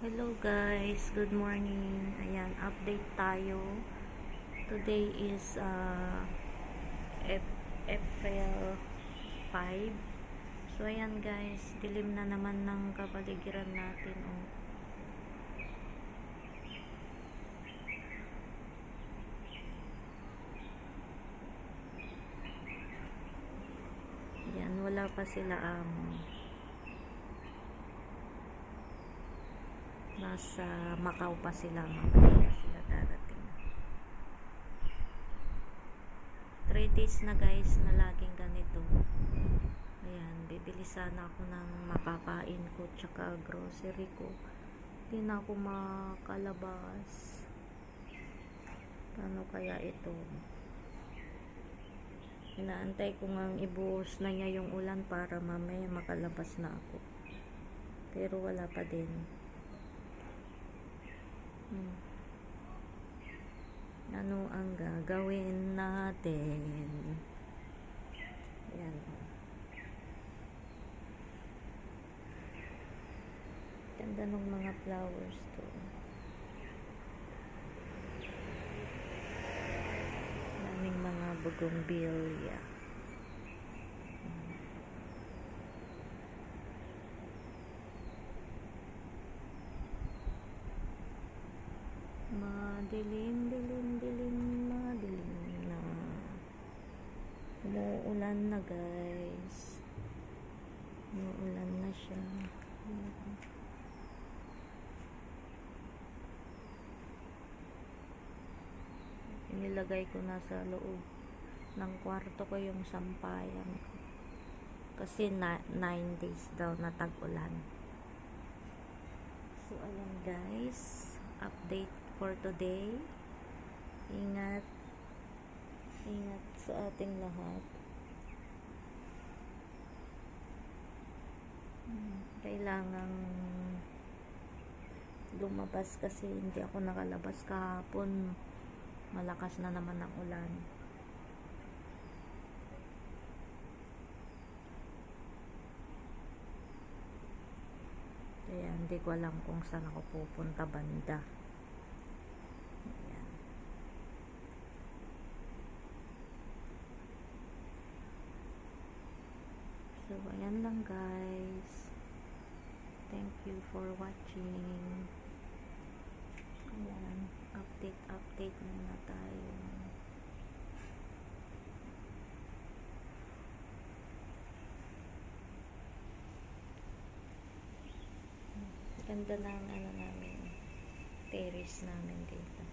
Hello guys, good morning. Ayan, update tayo. Today is April 5. So ayan guys, dilim na naman ng kapaligiran natin. Oh. Ayan, wala pa sila amo. Nasa Macau pa sila, mamaya pa sila darating. 3 days na guys na laging ganito. Ayan, bibili sana ako ng makakain ko tsaka grocery ko. Hindi na ako makalabas. Paano kaya ito? Inaantay ko ngang ibuhos na niya yung ulan para mamaya makalabas na ako. Pero wala pa din. Ano ang gagawin natin? Ayan. Ganda ng mga flowers to. Daming mga bougainvillea. Madilim na. Umuulan na guys. Umuulan na siya. Inilagay ko na sa loob ng kwarto ko yung sampayan ko. Kasi 9 days daw na tag-ulan. So ayan guys, update for today. Ingat sa ating lahat. Kailangang lumabas kasi hindi ako nakalabas kahapon. Malakas na naman ang ulan. Kaya hindi ko alam kung saan ako pupunta banda. Ayan. So ayan lang guys. Thank you for watching. Ayan, update muna tayo. Ganda ng ano namin, terrace namin dito.